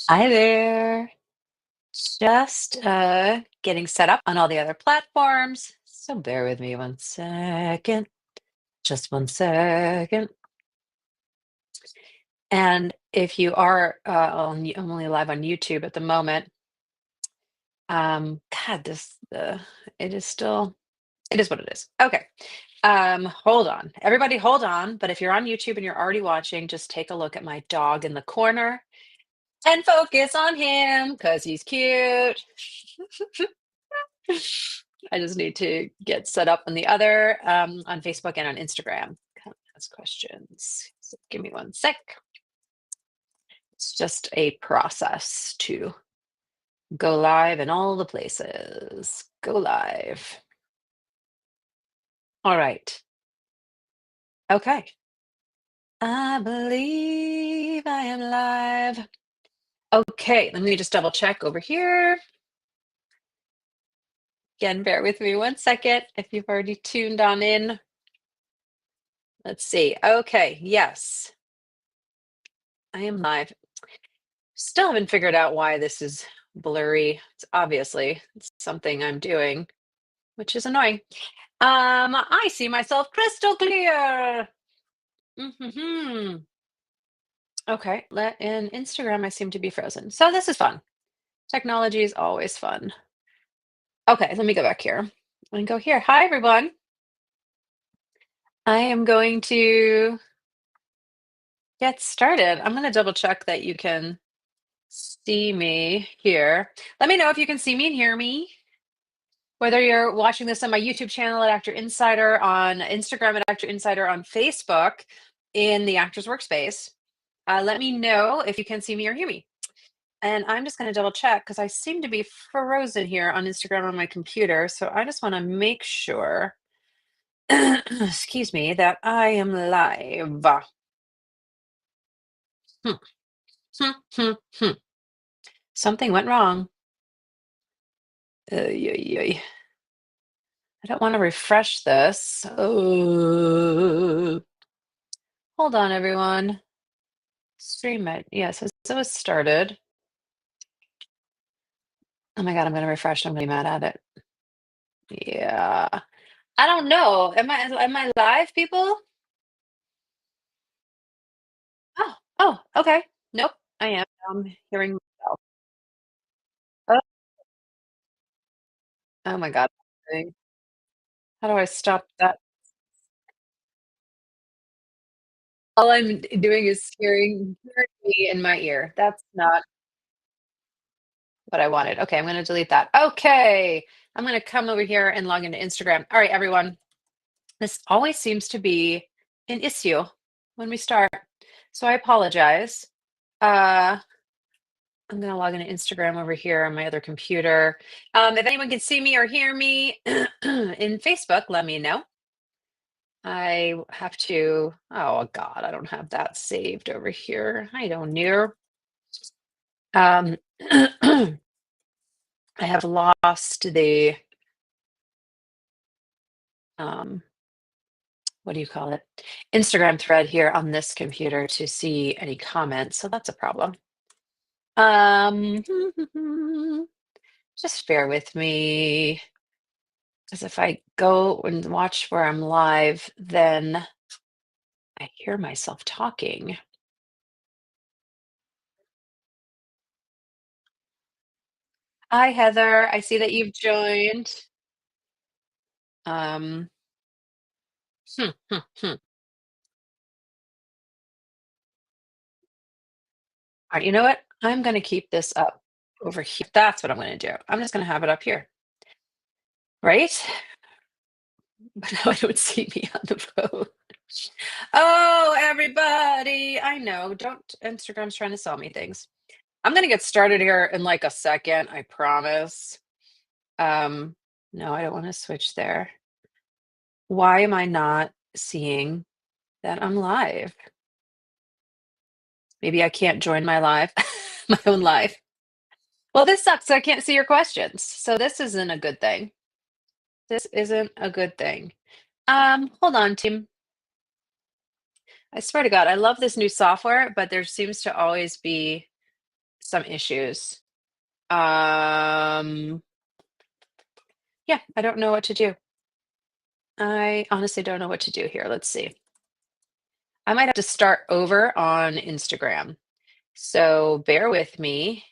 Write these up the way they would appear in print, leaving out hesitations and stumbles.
Hi there. Just getting set up on all the other platforms. So bear with me one second. Just one second. And if you are I'm only live on YouTube at the moment. God, it is still it is what it is. Okay. Hold on. Everybody hold on. But if you're on YouTube and you're already watching, just take a look at my dog in the corner and focus on him because he's cute. I just need to get set up on the other, on Facebook and on Instagram. Come ask questions. So give me one sec. It's just a process to go live in all the places. Go live. All right. Okay. I believe I am live. Okay, let me just double check over here. Again, bear with me one second if you've already tuned on in. Let's see. Okay, yes, I am live. Still haven't figured out why this is blurry. It's something I'm doing, which is annoying. I see myself crystal clear. Hmm. Okay, let in Instagram, I seem to be frozen. So this is fun. Technology is always fun. Okay, let me go back here and go here. Hi, everyone. I am going to get started. I'm going to double check that you can see me here. Let me know if you can see me and hear me. Whether you're watching this on my YouTube channel at Actor Insider, on Instagram at Actor Insider, on Facebook in the Actors Workspace, let me know if you can see me or hear me. And I'm just going to double check because I seem to be frozen here on Instagram on my computer. So I just want to make sure, excuse me, that I am live. Hmm, hmm, hmm, hmm. Something went wrong. Ay. I don't want to refresh this. Oh, hold on, everyone. Stream it. Yes, it was started. Oh my God, I'm gonna refresh. I'm gonna be mad at it. Yeah. I don't know. Am I live, people? Oh, okay. Nope, I am. I'm hearing myself. Oh, oh my God. Okay. How do I stop that? All I'm doing is hearing me in my ear. That's not what I wanted. Okay, I'm gonna delete that. Okay. I'm gonna come over here and log into Instagram. All right, everyone. This always seems to be an issue when we start. So I apologize. Uh, I'm going to log into Instagram over here on my other computer. If anyone can see me or hear me in Facebook, let me know. I have to, oh God, I don't have that saved over here. I don't know. Um, I have lost the, um, what do you call it? Instagram thread here on this computer to see any comments. So that's a problem. Um, just bear with me, because if I go and watch where I'm live, then I hear myself talking. Hi, Heather. I see that you've joined. Um, hmm, hmm, hmm. All right, you know what? I'm going to keep this up over here. That's what I'm going to do. I'm just going to have it up here, right? But now I don't see me on the phone. Oh, everybody. I know. Don't Instagram's trying to sell me things. I'm gonna get started here in like a second, I promise. Um, no, I don't want to switch there. Why am I not seeing that I'm live? Maybe I can't join my live, my own live. Well, this sucks. I can't see your questions. So this isn't a good thing. This isn't a good thing. Hold on, team. I swear to God, I love this new software, but there seems to always be some issues. Um, yeah, I don't know what to do. I honestly don't know what to do here. Let's see. I might have to start over on Instagram. So bear with me.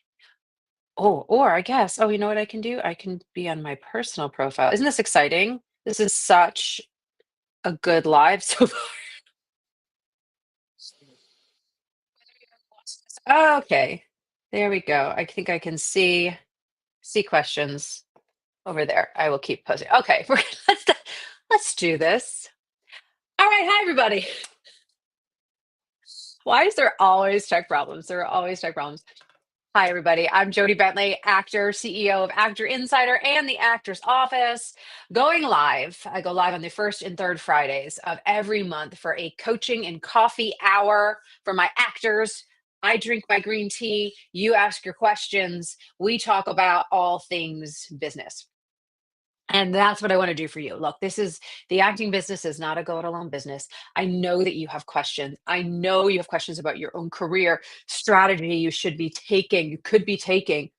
Oh, or I guess, oh, you know what I can do? I can be on my personal profile. Isn't this exciting? This is such a good live so far. Okay, there we go. I think I can see questions over there. I will keep posting. Okay, let's do this. All right, hi everybody. Why is there always tech problems? There are always tech problems. Hi, everybody. I'm Jody Bentley, actor, CEO of Actor Insider and the Actor's Office. Going live. I go live on the first and third Fridays of every month for a coaching and coffee hour for my actors. I drink my green tea. You ask your questions. We talk about all things business. And that's what I want to do for you. Look, this is the acting business is not a go it alone business. I know that you have questions. I know you have questions about your own career strategy you should be taking, you could be taking,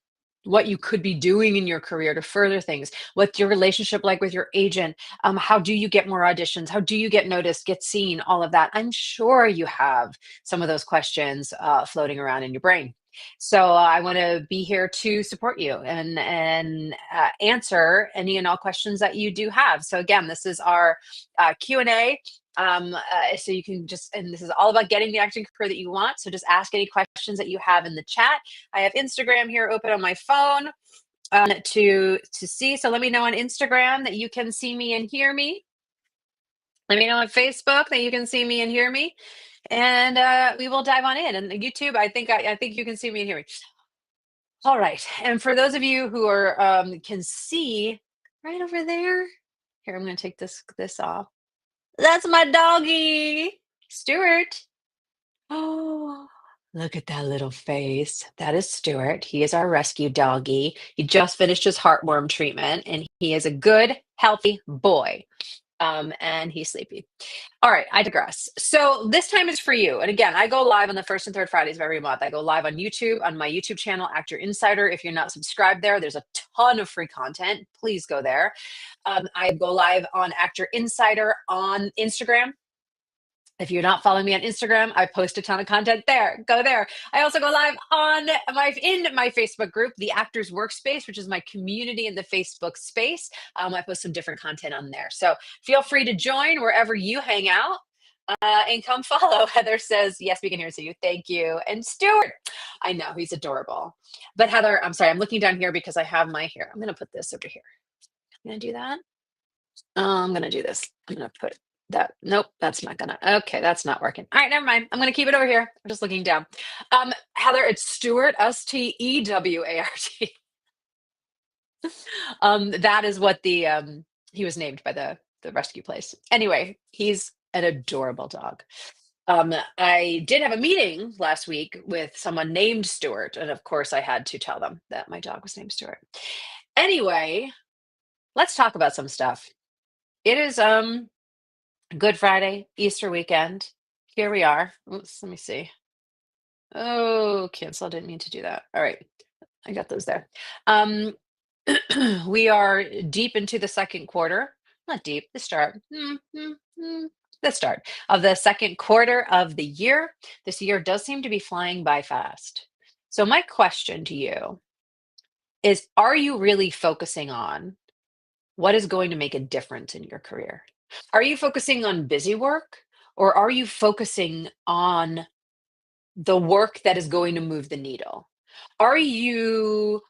what you could be doing in your career to further things. What's your relationship like with your agent? How do you get more auditions? How do you get noticed, get seen? All of that. I'm sure you have some of those questions floating around in your brain. So I want to be here to support you and answer any and all questions that you do have. So again, this is our Q&A. So you can just, and this is all about getting the acting career that you want. So just ask any questions that you have in the chat. I have Instagram here open on my phone to see. So let me know on Instagram that you can see me and hear me. Let me know on Facebook that you can see me and hear me, and we will dive on in. And YouTube, I think you can see me and hear me. All right. And for those of you who are can see right over there, here I'm going to take this off. That's my doggy, Stuart. Oh, look at that little face. That is Stuart. He is our rescue doggy. He just finished his heartworm treatment, and he is a good, healthy boy. And he's sleepy. All right, I digress. So this time is for you. And again, I go live on the first and third Fridays of every month. I go live on YouTube, on my YouTube channel, Actor Insider. If you're not subscribed there, there's a ton of free content. Please go there. I go live on Actor Insider on Instagram. If you're not following me on Instagram, I post a ton of content there. Go there. I also go live on my Facebook group, the Actors Workspace, which is my community in the Facebook space. I post some different content on there. So feel free to join wherever you hang out. And come follow. Heather says, yes, we can hear you. Thank you. And Stuart, I know he's adorable. But Heather, I'm sorry, I'm looking down here because I have my hair. I'm going to put this over here. I'm going to do that. I'm going to do this. I'm going to put that. Nope, that's not going to. Okay, that's not working. All right, never mind. I'm going to keep it over here. I'm just looking down. Heather, it's Stuart, Stewart. That is what he was named by the rescue place. Anyway, he's an adorable dog. I did have a meeting last week with someone named Stuart, and of course, I had to tell them that my dog was named Stuart. Anyway, let's talk about some stuff. It is Good Friday, Easter weekend. Here we are. Oops, let me see. Oh, cancel. Didn't mean to do that. All right, I got those there. Um, we are deep into the second quarter. Not deep. The start of the second quarter of the year. This year does seem to be flying by fast. So my question to you is, are you really focusing on what is going to make a difference in your career? Are you focusing on busy work, or are you focusing on the work that is going to move the needle? Are you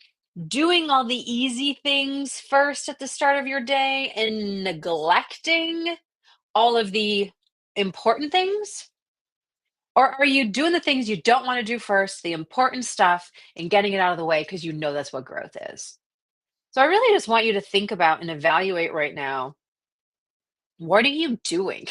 doing all the easy things first at the start of your day and neglecting all of the important things? Or are you doing the things you don't want to do first, the important stuff, and getting it out of the way because you know that's what growth is? So I really just want you to think about and evaluate right now, what are you doing?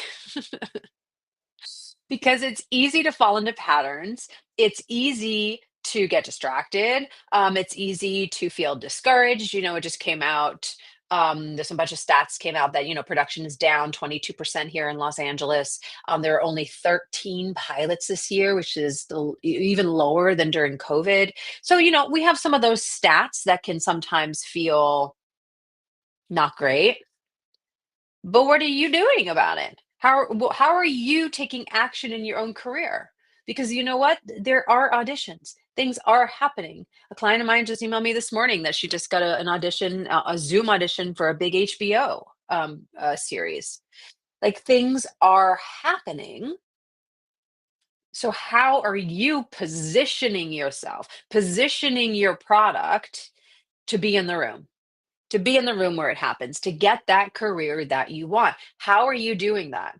Because it's easy to fall into patterns. It's easy to get distracted. It's easy to feel discouraged. You know, it just came out. There's a bunch of stats came out that, production is down 22% here in Los Angeles. There are only 13 pilots this year, which is even lower than during COVID. So, we have some of those stats that can sometimes feel not great. But what are you doing about it? How are you taking action in your own career? Because you know what? There are auditions. Things are happening. A client of mine just emailed me this morning that she just got an audition, a Zoom audition for a big HBO series. Like things are happening. So how are you positioning yourself, positioning your product to be in the room? To be in the room where it happens, to get that career that you want. How are you doing that?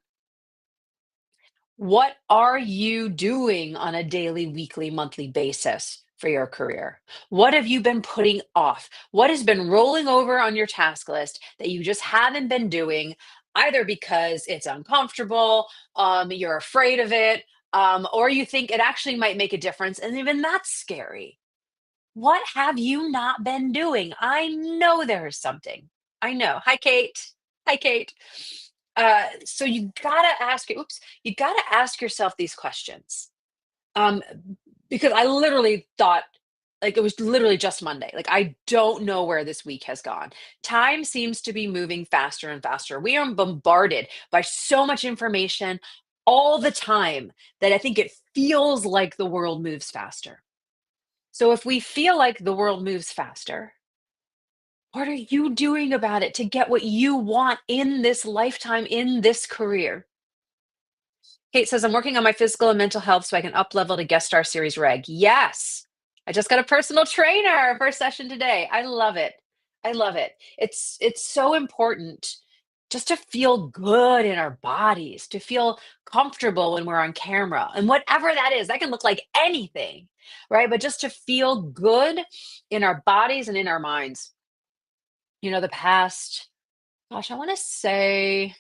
What are you doing on a daily, weekly, monthly basis for your career? What have you been putting off? What has been rolling over on your task list that you just haven't been doing, either because it's uncomfortable, you're afraid of it, or you think it actually might make a difference, and even that's scary. What have you not been doing? I know there is something. I know. Hi, Kate. Hi, Kate. So you gotta ask yourself these questions. Um, because I literally thought, like, it was literally just Monday. Like, I don't know where this week has gone. Time seems to be moving faster and faster. We are bombarded by so much information all the time that I think it feels like the world moves faster. So if we feel like the world moves faster, what are you doing about it to get what you want in this lifetime, in this career? Kate says, I'm working on my physical and mental health so I can up level to guest star series reg. Yes. I just got a personal trainer first session today. I love it. I love it. It's so important just to feel good in our bodies, to feel comfortable when we're on camera. And whatever that is, that can look like anything, right? But just to feel good in our bodies and in our minds. The past, gosh, I want to say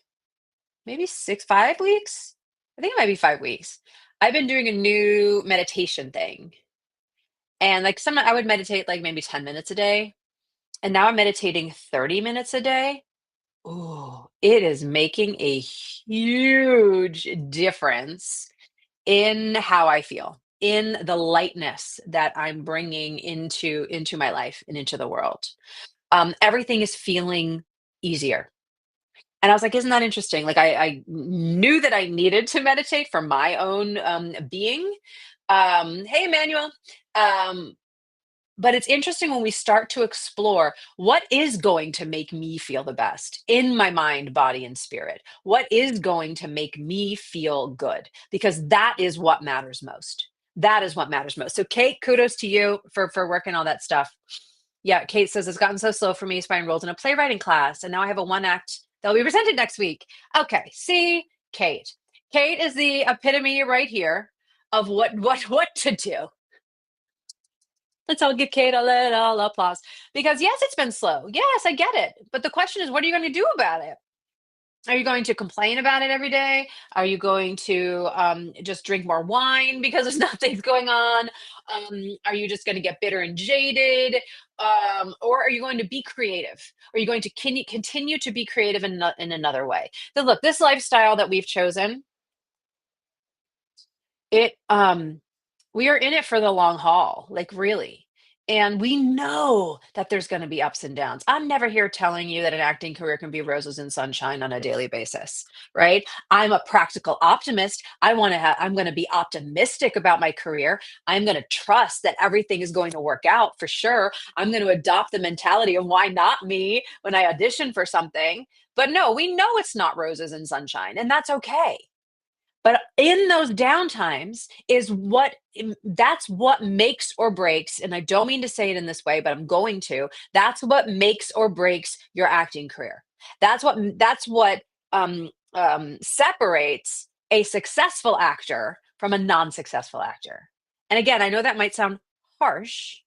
maybe 5 weeks. I think it might be 5 weeks. I've been doing a new meditation thing. And like I would meditate like maybe 10 minutes a day. And now I'm meditating 30 minutes a day. Oh, it is making a huge difference in how I feel, in the lightness that I'm bringing into my life and into the world. Everything is feeling easier. And I was like, "Isn't that interesting?" Like, I knew that I needed to meditate for my own, being. Hey, Emmanuel. Um, but it's interesting when we start to explore what is going to make me feel the best in my mind, body, and spirit. What is going to make me feel good? Because that is what matters most. That is what matters most. So, Kate, kudos to you for working all that stuff. Yeah, Kate says it's gotten so slow for me, so I enrolled in a playwriting class, and now I have a one act that will be presented next week. Okay, see, Kate. Kate is the epitome right here of what to do. Let's all give Kate a little applause. Because yes, it's been slow. Yes, I get it. But the question is, what are you going to do about it? Are you going to complain about it every day? Are you going to just drink more wine because there's nothing's going on? Are you just going to get bitter and jaded? Or are you going to be creative? Are you going to continue to be creative in another way? So look, this lifestyle that we've chosen, it we are in it for the long haul, like really. And we know that there's going to be ups and downs. I'm never here telling you that an acting career can be roses and sunshine on a daily basis, right? I'm a practical optimist. I'm going to be optimistic about my career. I'm going to trust that everything is going to work out for sure. I'm going to adopt the mentality of why not me when I audition for something. But no, we know it's not roses and sunshine, and that's okay. But in those downtimes is that's what makes or breaks, and I don't mean to say it in this way, but I'm going to. That's what makes or breaks your acting career. That's what separates a successful actor from a non-successful actor. And again, I know that might sound harsh,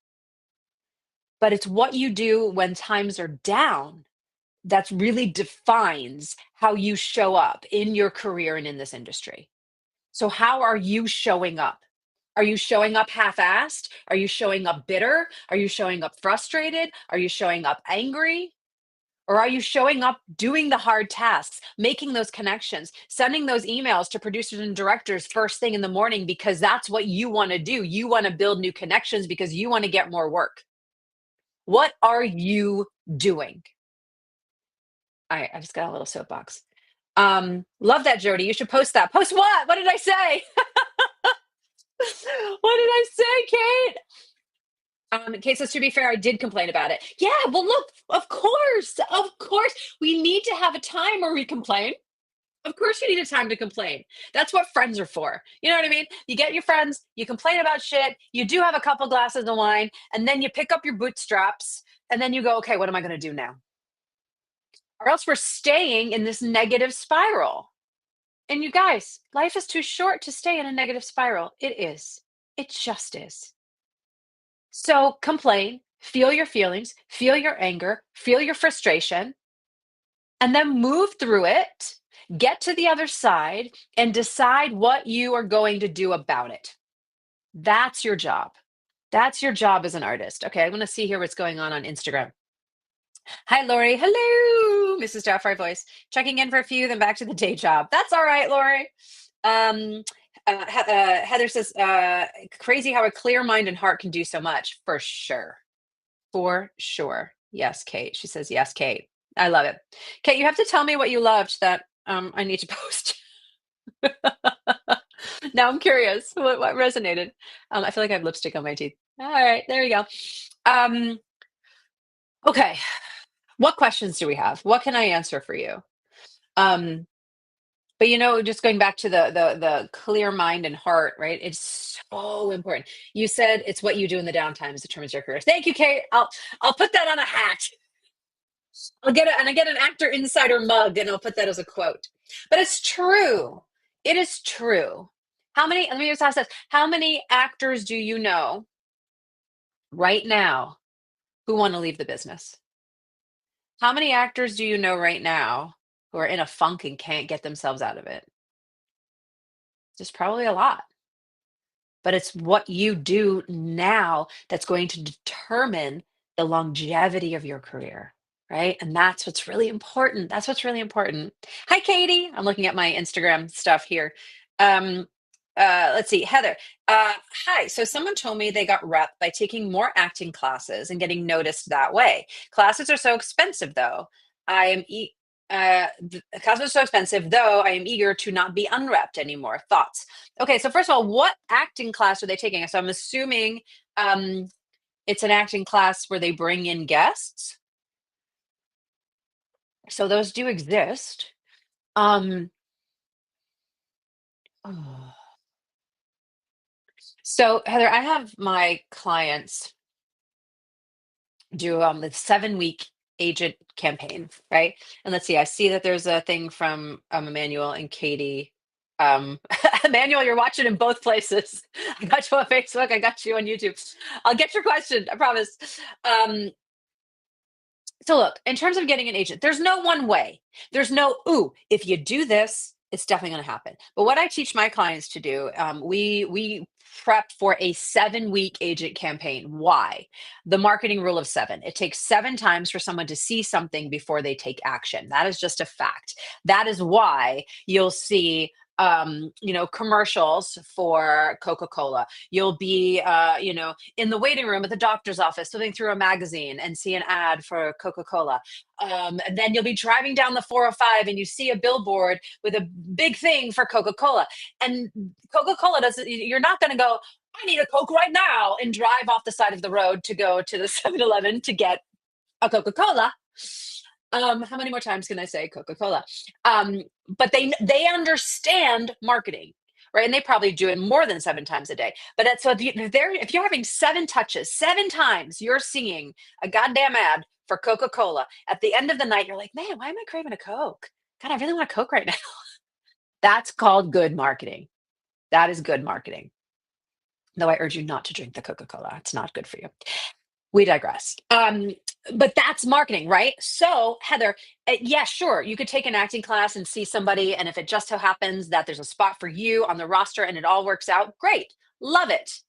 but it's what you do when times are down that's really defines how you show up in your career and in this industry. So how are you showing up? Are you showing up half-assed? Are you showing up bitter? Are you showing up frustrated? Are you showing up angry? Or are you showing up, doing the hard tasks, making those connections, sending those emails to producers and directors first thing in the morning because that's what you want to do? You want to build new connections because you want to get more work. What are you doing? All right, I just got a little soapbox. Love that, Jody. You should post that. Post what? What did I say? What did I say, Kate? Kate says, to be fair, I did complain about it. Yeah, well, look, of course, we need to have a time where we complain. Of course, you need a time to complain. That's what friends are for. You know what I mean? You get your friends, you complain about shit, you do have a couple glasses of wine, and then you pick up your bootstraps, and then you go, okay, what am I going to do now? Or else we're staying in this negative spiral. And you guys, life is too short to stay in a negative spiral. It is. It just is. So complain, feel your feelings, feel your anger, feel your frustration, and then move through it, get to the other side, and decide what you are going to do about it. That's your job. That's your job as an artist. Okay, I'm going to see here what's going on Instagram. Hi, Lori. Hello, Mrs. Doubtfire voice. Checking in for a few, then back to the day job. That's all right, Lori. Um, Heather says, crazy how a clear mind and heart can do so much. For sure. For sure. Yes, Kate. She says, yes, Kate. I love it. Kate, you have to tell me what you loved that I need to post. Now I'm curious what resonated. I feel like I have lipstick on my teeth. All right, there you go. Okay. What questions do we have? What can I answer for you? Um, but just going back to the clear mind and heart, right? It's so important. You said it's what you do in the downtimes determines your career. Thank you, Kate. I'll put that on a hat. I get an Actor Insider mug, and I'll put that as a quote. But it's true. It is true. Let me just ask this. How many actors do you know right now who want to leave the business? How many actors do you know right now who are in a funk and can't get themselves out of it? Just probably a lot. But it's what you do now that's going to determine the longevity of your career, right? And that's what's really important. That's what's really important. Hi, Katie. I'm looking at my Instagram stuff here. Um, let's see, Heather. Hi. So someone told me they got rep by taking more acting classes and getting noticed that way. Classes are so expensive, though. I am the classes are so expensive, though I am eager to not be unrepped anymore. Thoughts? Okay, so first of all, what acting class are they taking? So I'm assuming it's an acting class where they bring in guests. So those do exist. Um, oh. So Heather, I have my clients do the 7-week agent campaign, right? And let's see, I see that there's a thing from Emmanuel and Katie. Emmanuel, you're watching in both places. I got you on Facebook, I got you on YouTube. I'll get your question, I promise. Um, so look, in terms of getting an agent, there's no one way. There's no, ooh, if you do this, it's definitely going to happen. But what I teach my clients to do, we prep for a 7-week agent campaign. Why? The marketing rule of 7. It takes 7 times for someone to see something before they take action. That is just a fact. That is why you'll see commercials for Coca-Cola. You'll be, in the waiting room at the doctor's office, flipping through a magazine and see an ad for Coca-Cola. And then you'll be driving down the 405 and you see a billboard with a big thing for Coca-Cola. And Coca-Cola you're not going to go, I need a Coke right now, and drive off the side of the road to go to the 7-Eleven to get a Coca-Cola. How many more times can I say Coca-Cola? But they understand marketing, right? And they probably do it more than 7 times a day. But so if you're having 7 touches, 7 times you're seeing a goddamn ad for Coca-Cola. At the end of the night, you're like, man, why am I craving a Coke? God, I really want a Coke right now. That's called good marketing. That is good marketing. Though I urge you not to drink the Coca-Cola. It's not good for you. We digress. But that's marketing, right? So, Heather, yeah, sure, you could take an acting class and see somebody, and if it just so happens that there's a spot for you on the roster and it all works out, great, love it.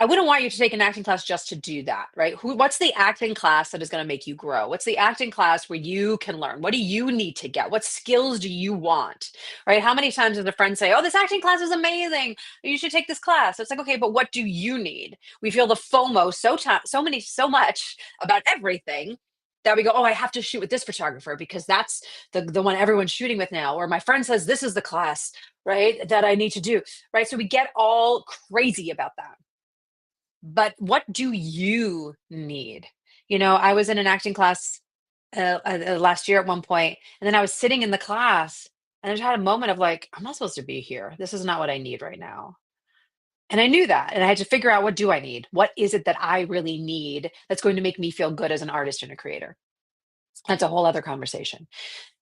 I wouldn't want you to take an acting class just to do that, right? What's the acting class that is going to make you grow? What's the acting class where you can learn? What do you need to get? What skills do you want? Right? How many times does a friend say, "Oh, this acting class is amazing. You should take this class." It's like, okay, but what do you need? We feel the FOMO so much about everything that we go, "Oh, I have to shoot with this photographer because that's the one everyone's shooting with now." Or my friend says this is the class, right, that I need to do. Right? So we get all crazy about that, but what do you need? I was in an acting class last year at one point, and then I was sitting in the class, and I just had a moment of like, I'm not supposed to be here. This is not what I need right now. And I knew that, and I had to figure out, what do I need? What is it that I really need that's going to make me feel good as an artist and a creator? That's a whole other conversation.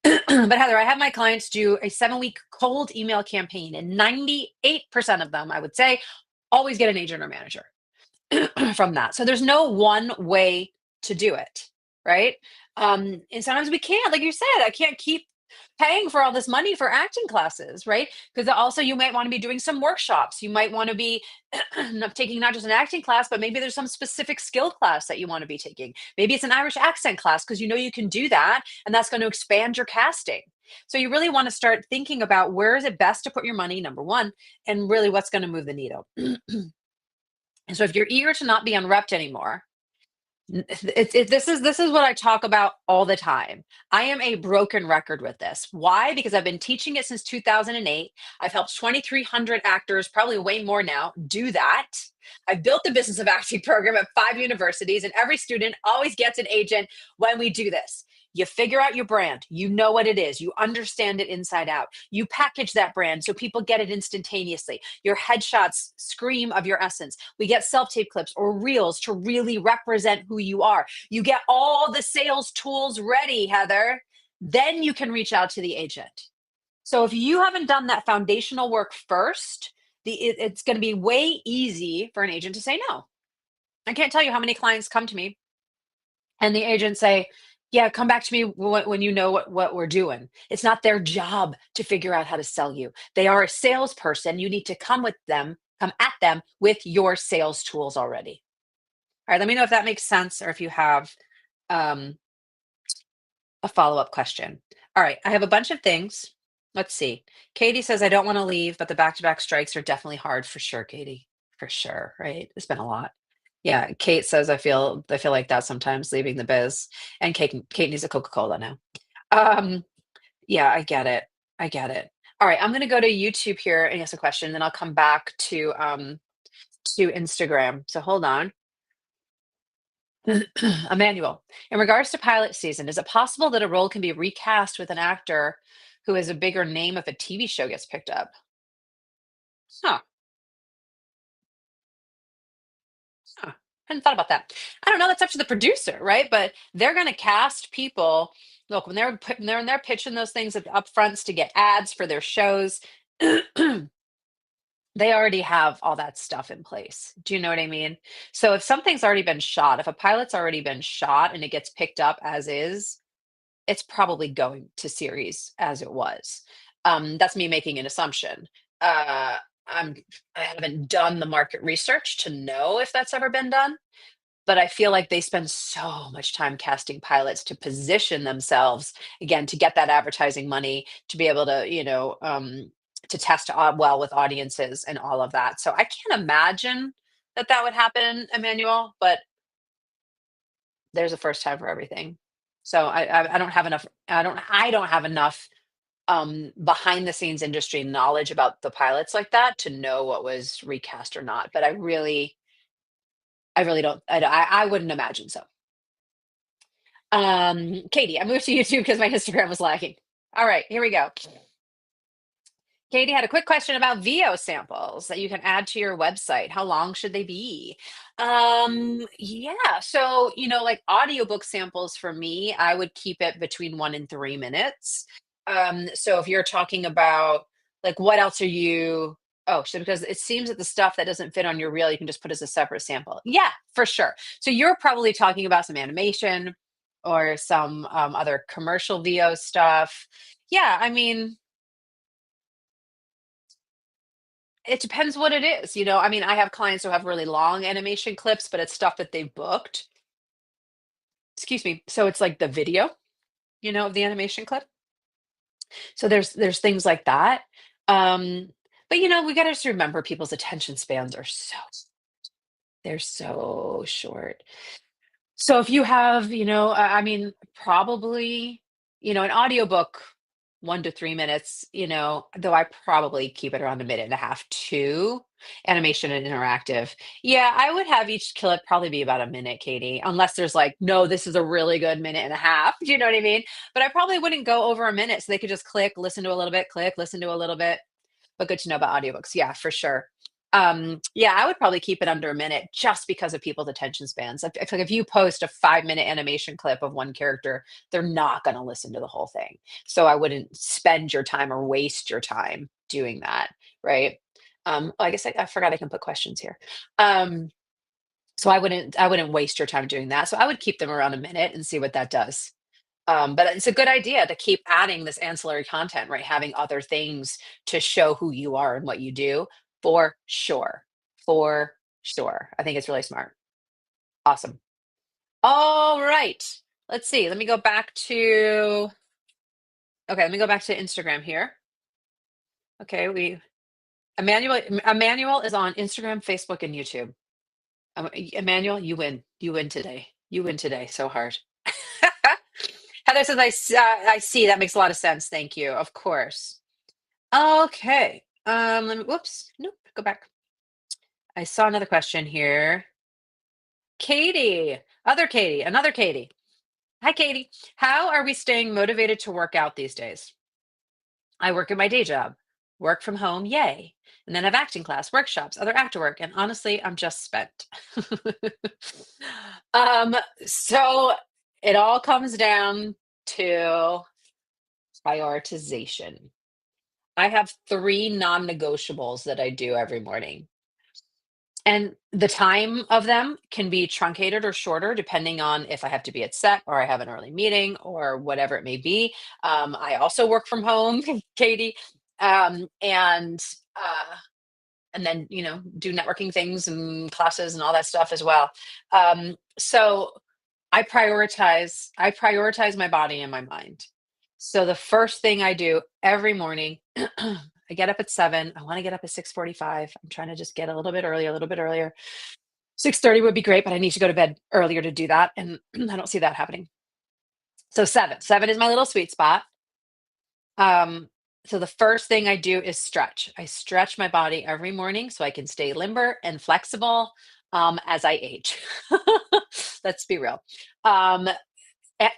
But Heather, I have my clients do a 7-week cold email campaign, and 98% of them, I would say, always get an agent or manager from that. So there's no one way to do it, right? And sometimes we can't, like you said, I can't keep paying for all this money for acting classes, right? Because also you might want to be doing some workshops. You might want to be taking not just an acting class, but maybe there's some specific skill class that you want to be taking. Maybe it's an Irish accent class because you know you can do that, and that's going to expand your casting. So you really want to start thinking about, where is it best to put your money, number one, and really what's going to move the needle. And so if you're eager to not be unrepped anymore, this is what I talk about all the time. I am a broken record with this. Why? Because I've been teaching it since 2008. I've helped 2,300 actors, probably way more now, do that. I've built the business of acting program at 5 universities, and every student always gets an agent when we do this. You figure out your brand. You know what it is. You understand it inside out. You package that brand so people get it instantaneously. Your headshots scream of your essence. We get self-tape clips or reels to really represent who you are. You get all the sales tools ready, Heather. Then you can reach out to the agent. So if you haven't done that foundational work first, it's going to be way easy for an agent to say no. I can't tell you how many clients come to me and the agents say, "Yeah, come back to me when you know what we're doing." It's not their job to figure out how to sell you. They are a salesperson. You need to come at them with your sales tools already. All right, let me know if that makes sense, or if you have um, a follow-up question. All right, I have a bunch of things. Let's see. Katie says, "I don't want to leave, but the back-to-back strikes are definitely hard." For sure, Katie. For sure, right? It's been a lot. Yeah, Kate says, "I feel like that sometimes leaving the biz." And Kate needs a Coca-Cola now. Um, yeah, I get it. I get it. All right, I'm gonna go to YouTube here and ask a question, then I'll come back to Instagram. So hold on. Emmanuel, in regards to pilot season, is it possible that a role can be recast with an actor who is a bigger name if a TV show gets picked up? Huh. Huh. Hadn't thought about that. I don't know. That's up to the producer, right? But they're going to cast people. Look, when they're pitching those things at the upfronts to get ads for their shows, they already have all that stuff in place. Do you know what I mean? So if something's already been shot, if a pilot's already been shot and it gets picked up as is, it's probably going to series as it was. That's me making an assumption. Uh, I'm I haven't done the market research to know if that's ever been done, but I feel like they spend so much time casting pilots to position themselves, again, to get that advertising money, to be able to, to test well with audiences and all of that. So I can't imagine that that would happen, Emmanuel, but there's a first time for everything. So I don't have enough. I don't have enough behind the scenes industry knowledge about the pilots like that to know what was recast or not. But I really don't. I wouldn't imagine so. Katie, I moved to YouTube because my Instagram was lagging. All right, here we go. Katie had a quick question about VO samples that you can add to your website. How long should they be? Yeah, so like audiobook samples for me, I would keep it between 1 and 3 minutes. So if you're talking about like what else are you so because it seems that the stuff that doesn't fit on your reel, you can just put as a separate sample. Yeah, for sure. So you're probably talking about some animation or some other commercial VO stuff. Yeah, I mean, it depends what it is, I mean, I have clients who have really long animation clips, but it's stuff that they've booked. Excuse me. So it's like the video, of the animation clip. So there's things like that. Um, but we gotta just remember people's attention spans are they're so short. So if you have, I mean, probably, an audiobook, 1 to 3 minutes, though I probably keep it around a minute and a half, two, animation and interactive. Yeah, I would have each clip probably be about a minute, Katie, unless there's like, no, this is a really good minute and a half. Do you know what I mean? But I probably wouldn't go over a minute so they could just click, listen to a little bit, click, listen to a little bit. But good to know about audiobooks. Yeah, for sure. Yeah, I would probably keep it under a minute just because of people's attention spans. I feel like if you post a 5-minute animation clip of one character, they're not going to listen to the whole thing. So I wouldn't spend your time or waste your time doing that, right? Oh, I guess I forgot I can put questions here. Um, so I wouldn't waste your time doing that. So I would keep them around a minute and see what that does. But it's a good idea to keep adding this ancillary content, right? Having other things to show who you are and what you do for sure. For sure. I think it's really smart. Awesome. All right. Let's see. Let me go back to Instagram here. Okay, Emmanuel is on Instagram, Facebook, and YouTube. Emmanuel, you win. You win today. You win today so hard. Heather says, I see. That makes a lot of sense. Thank you. Of course. Okay. Whoops. Nope. Go back. I saw another question here. Katie, other Katie, another Katie. Hi, Katie. How are we staying motivated to work out these days? I work at my day job, work from home, yay. And then have acting class, workshops, other actor work. And honestly, I'm just spent. um, so it all comes down to prioritization. I have three non negotiables that I do every morning. And the time of them can be truncated or shorter depending on if I have to be at set or I have an early meeting or whatever it may be. I also work from home, Katie, and and then do networking things and classes and all that stuff as well. So I prioritize my body and my mind. So the first thing I do every morning, I get up at 7. I want to get up at 6:45. I'm trying to just get a little bit earlier. 6:30 would be great, but I need to go to bed earlier to do that, and I don't see that happening. So 7. 7 is my little sweet spot. Um, so the first thing I do is stretch. I stretch my body every morning so I can stay limber and flexible as I age. Let's be real. Um,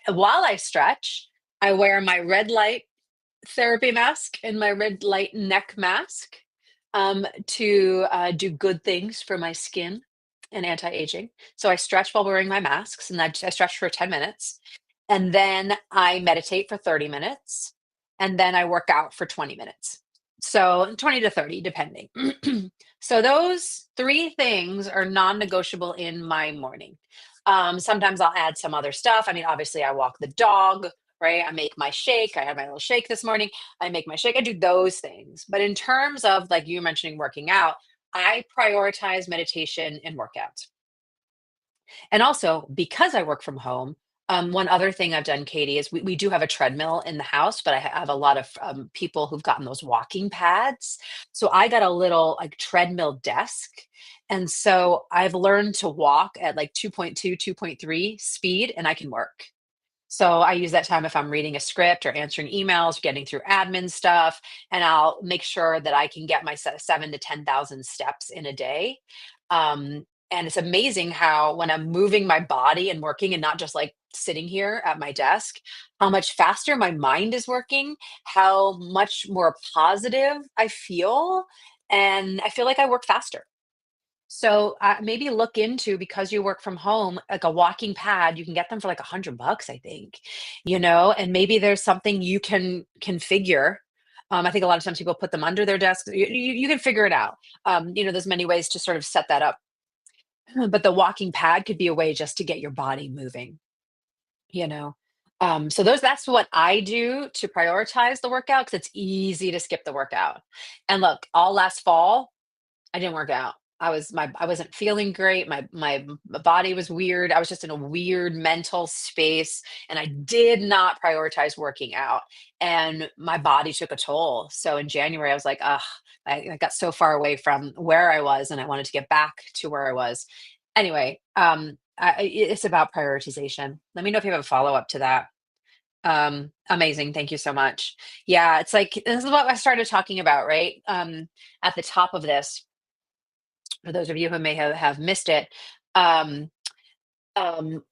while I stretch, I wear my red light therapy mask and my red light neck mask to do good things for my skin and anti-aging. So I stretch while wearing my masks, and I stretch for 10 minutes. And then I meditate for 30 minutes. And then I work out for 20 minutes. So 20 to 30, depending. So those three things are non negotiable in my morning. Sometimes I'll add some other stuff. I mean, obviously, I walk the dog, right? I make my shake. I had my little shake this morning. I make my shake. I do those things. But in terms of like you mentioning working out, I prioritize meditation and workouts. And also, because I work from home, one other thing I've done, Katie, is we do have a treadmill in the house, but I have a lot of people who've gotten those walking pads. So I got a little like treadmill desk. And so I've learned to walk at like 2.2, 2.3 speed, and I can work. So I use that time if I'm reading a script or answering emails, getting through admin stuff, and I'll make sure that I can get my 7 to 10,000 steps in a day. And it's amazing how when I'm moving my body and working and not just like sitting here at my desk, how much faster my mind is working, how much more positive I feel, and I feel like I work faster. So maybe look into, because you work from home, like a walking pad. You can get them for like $100, I think. And maybe there's something you can configure. I think a lot of times people put them under their desk. You can figure it out. There's many ways to sort of set that up. But the walking pad could be a way just to get your body moving. You know. So that's what I do to prioritize the workout, because it's easy to skip the workout. And look, all last fall, I didn't work out. I wasn't feeling great. My body was weird. I was just in a weird mental space, and I did not prioritize working out. And my body took a toll. So in January, I was like, ugh, I got so far away from where I was, and I wanted to get back to where I was. Anyway, it's about prioritization. Let me know if you have a follow up to that. Amazing. Thank you so much. Yeah, it's like this is what I started talking about, right? At the top of this, for those of you who may have missed it, um, um,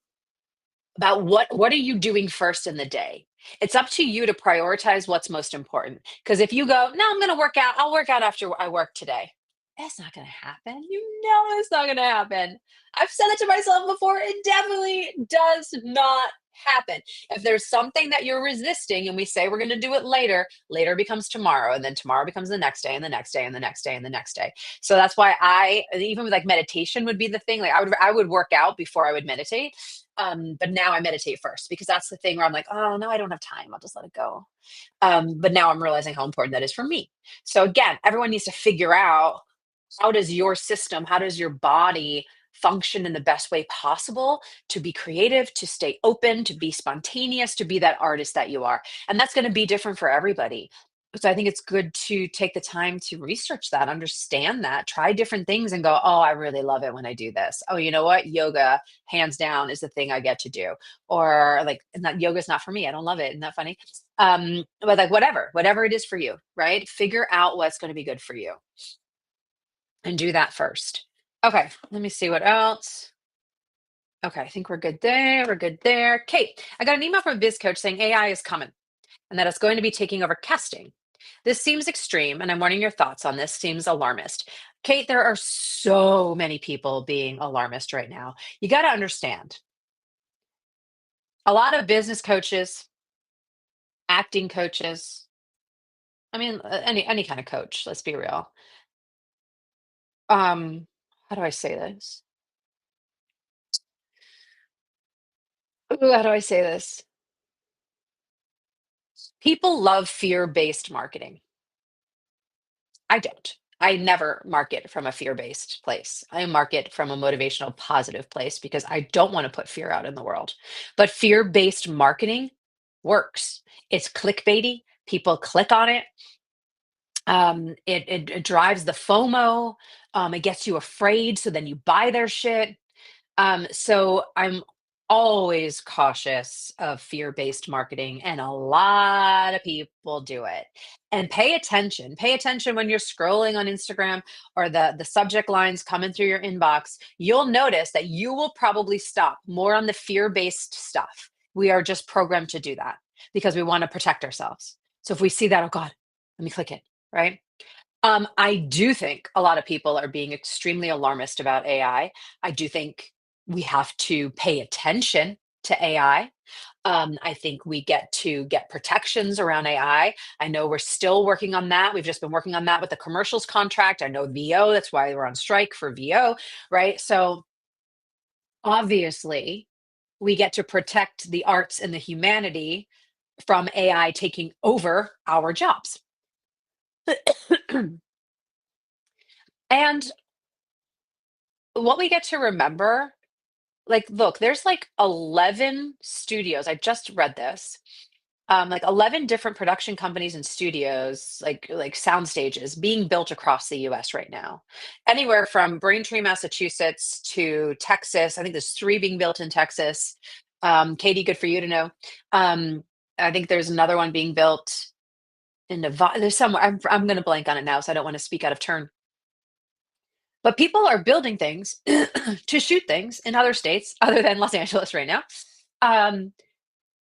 about what are you doing first in the day? It's up to you to prioritize what's most important. Because if you go, no, I'm going to work out. I'll work out after I work today. It's not going to happen. You know it's not going to happen. I've said it to myself before. It definitely does not happen. If there's something that you're resisting and we say we're going to do it later, later becomes tomorrow, and then tomorrow becomes the next day, and the next day, and the next day, and the next day. So that's why I even with like meditation would be the thing. Like I would work out before I would meditate, but now I meditate first because that's the thing where I'm like, oh no, I don't have time. I'll just let it go. But now I'm realizing how important that is for me. So again, everyone needs to figure out how does your system, how does your body function in the best way possible to be creative, to stay open, to be spontaneous, to be that artist that you are. And that's going to be different for everybody. So I think it's good to take the time to research that, understand that, try different things and go, oh, I really love it when I do this. Oh, you know what? Yoga, hands down, is the thing I get to do. Or like, not yoga's not for me. I don't love it. Isn't that funny? But like whatever it is for you, right? Figure out what's going to be good for you and do that first. Okay, let me see what else. Okay, I think we're good there. We're good there. Kate, I got an email from a biz coach saying AI is coming and that it's going to be taking over casting. This seems extreme, and I'm wanting your thoughts on this. Seems alarmist. Kate, there are so many people being alarmist right now. You got to understand a lot of business coaches, acting coaches, I mean, any kind of coach, let's be real. How do I say this? Ooh, how do I say this? People love fear-based marketing. I don't. I never market from a fear-based place. I market from a motivational positive place because I don't want to put fear out in the world. But fear-based marketing works. It's clickbaity. People click on it. It drives the FOMO. It gets you afraid, so then you buy their shit. So I'm always cautious of fear-based marketing, and a lot of people do it. And pay attention. Pay attention when you're scrolling on Instagram or the subject lines coming through your inbox. You'll notice that you will probably stop more on the fear-based stuff. We are just programmed to do that because we want to protect ourselves. So if we see that, oh God, let me click it, right? I do think a lot of people are being extremely alarmist about AI. I do think we have to pay attention to AI. I think we get to get protections around AI. I know we're still working on that. We've just been working on that with the commercials contract. I know VO, that's why we're on strike for VO, right? So obviously, we get to protect the arts and the humanity from AI taking over our jobs. And what we get to remember, like, look, there's like 11 studios. I just read this. Like 11 different production companies and studios, like sound stages being built across the US right now. Anywhere from Braintree, Massachusetts to Texas. I think there's three being built in Texas. Katie, good for you to know. I think there's another one being built in Nevada. There's somewhere. I'm going to blank on it now, so I don't want to speak out of turn. But people are building things to shoot things in other states other than Los Angeles right now. Um,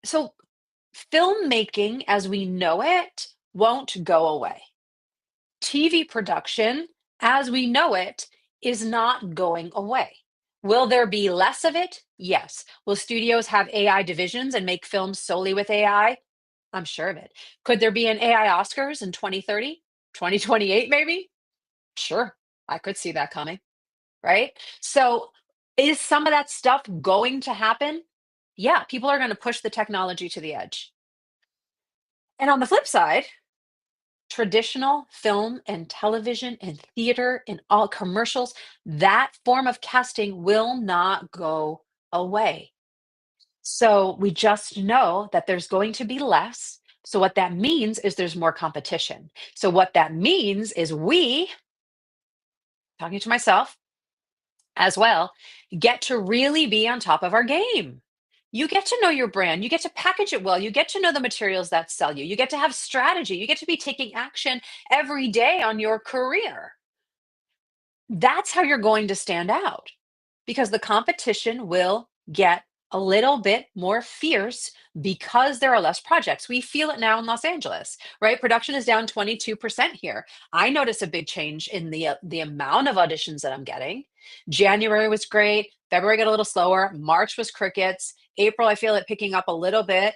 so filmmaking as we know it won't go away. TV production as we know it is not going away. Will there be less of it? Yes. Will studios have AI divisions and make films solely with AI? I'm sure of it. Could there be an AI Oscars in 2030, 2028, maybe? Sure. I could see that coming. Right? So, is some of that stuff going to happen? Yeah, people are going to push the technology to the edge. And on the flip side, Traditional film and television and theater and all commercials, that form of casting will not go away. So we just know that there's going to be less. So what that means is there's more competition. So what that means is we, talking to myself as well, get to really be on top of our game. You get to know your brand. You get to package it well. You get to know the materials that sell you. You get to have strategy. You get to be taking action every day on your career. That's how you're going to stand out because the competition will get a little bit more fierce because there are less projects. We feel it now in Los Angeles, right? Production is down 22% here. I notice a big change in the amount of auditions that I'm getting. January was great. February got a little slower. March was crickets. April, I feel it picking up a little bit.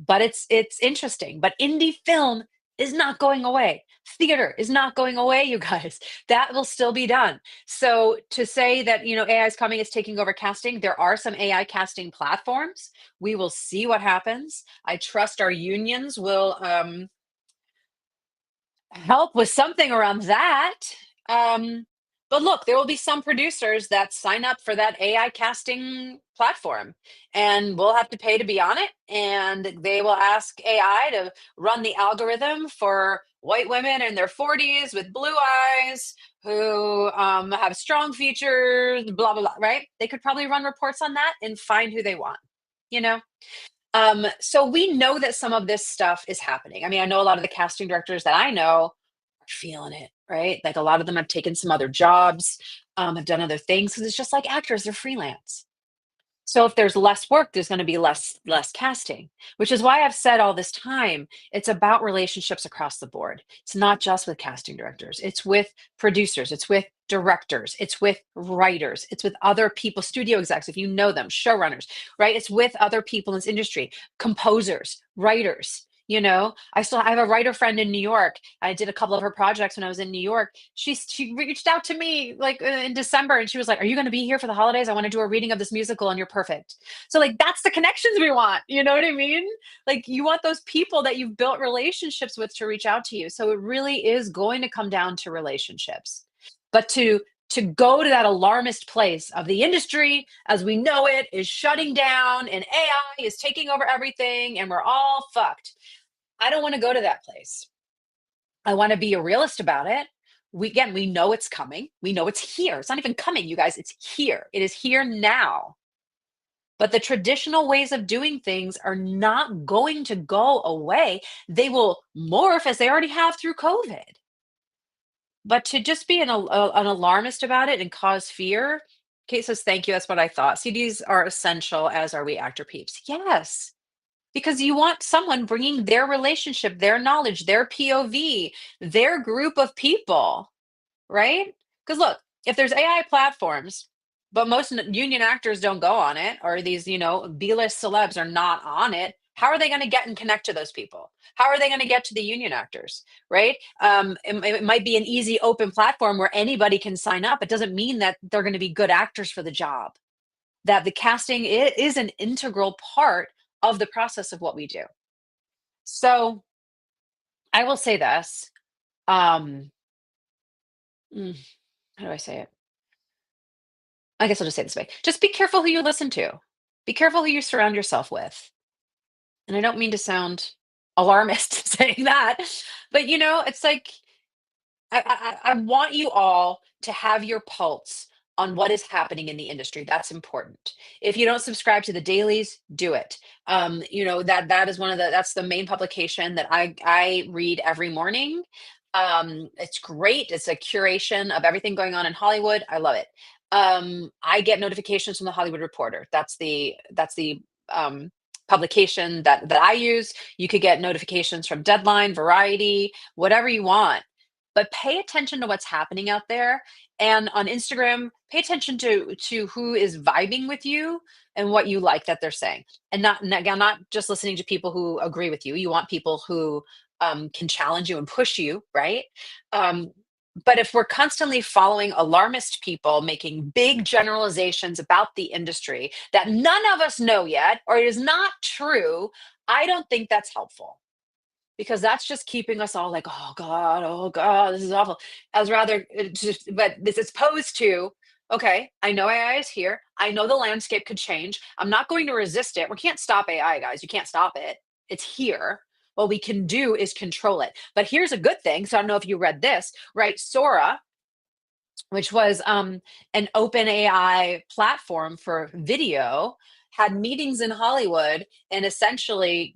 But it's interesting. But indie film is not going away. Theater is not going away, you guys. That will still be done. So to say that, AI is coming, it's taking over casting, there are some AI casting platforms. We will see what happens. I trust our unions will help with something around that. Um, but look, there will be some producers that sign up for that AI casting platform, and we'll have to pay to be on it. And they will ask AI to run the algorithm for white women in their 40s with blue eyes who have strong features, blah, blah, blah, right? They could probably run reports on that and find who they want, you know? So we know that some of this stuff is happening. I mean, I know a lot of the casting directors that I know are feeling it, right? Like a lot of them have taken some other jobs, have done other things because it's just like actors, they're freelance. So if there's less work, there's going to be less casting, which is why I've said all this time, it's about relationships across the board. It's not just with casting directors. It's with producers, it's with directors, it's with writers, it's with other people, studio execs if you know them, showrunners, right? It's with other people in this industry, composers, writers. I have a writer friend in New York. I did a couple of her projects when I was in New York. She reached out to me like in December and she was like, "Are you going to be here for the holidays? I want to do a reading of this musical and you're perfect." So like that's the connections we want. You know what I mean? Like you want those people that you've built relationships with to reach out to you. So it really is going to come down to relationships. But to go to that alarmist place of the industry as we know it is shutting down and AI is taking over everything and we're all fucked. I don't want to go to that place. I want to be a realist about it. We know it's coming. We know it's here. It's not even coming, you guys. It's here. It is here now. But the traditional ways of doing things are not going to go away. They will morph as they already have through COVID. But to just be an alarmist about it and cause fear, Kate says, thank you. That's what I thought. CDs are essential, as are we actor peeps. Yes, because you want someone bringing their relationship, their knowledge, their POV, their group of people, right? Because look, if there's AI platforms, but most union actors don't go on it, or these, B-list celebs are not on it, how are they going to get and connect to those people? How are they going to get to the union actors, right? It might be an easy open platform where anybody can sign up. It doesn't mean that they're going to be good actors for the job. That the casting is an integral part of the process of what we do. So I will say this. Um, mm, how do I say it? I guess I'll just say it this way. Just be careful who you listen to. Be careful who you surround yourself with. And I don't mean to sound alarmist saying that, but it's like I want you all to have your pulse on what is happening in the industry. That's important. If you don't subscribe to the dailies, do it. That is that's the main publication that I read every morning. It's great. It's a curation of everything going on in Hollywood. I love it. I get notifications from the Hollywood Reporter. That's the publication that I use. You could get notifications from Deadline, Variety, whatever you want, but pay attention to what's happening out there. And on Instagram, pay attention to who is vibing with you and what you like that they're saying, and not just listening to people who agree with you. You want people who can challenge you and push you, right? um, but if we're constantly following alarmist people making big generalizations about the industry that none of us know yet or it is not true, I don't think that's helpful. because that's just keeping us all like, oh God, this is awful. As rather, but this is opposed to, okay, I know AI is here. I know the landscape could change. I'm not going to resist it. We can't stop AI, guys. You can't stop it. It's here. What we can do is control it. But here's a good thing. So I don't know if you read this, right? Sora, which was an open AI platform for video, had meetings in Hollywood, and essentially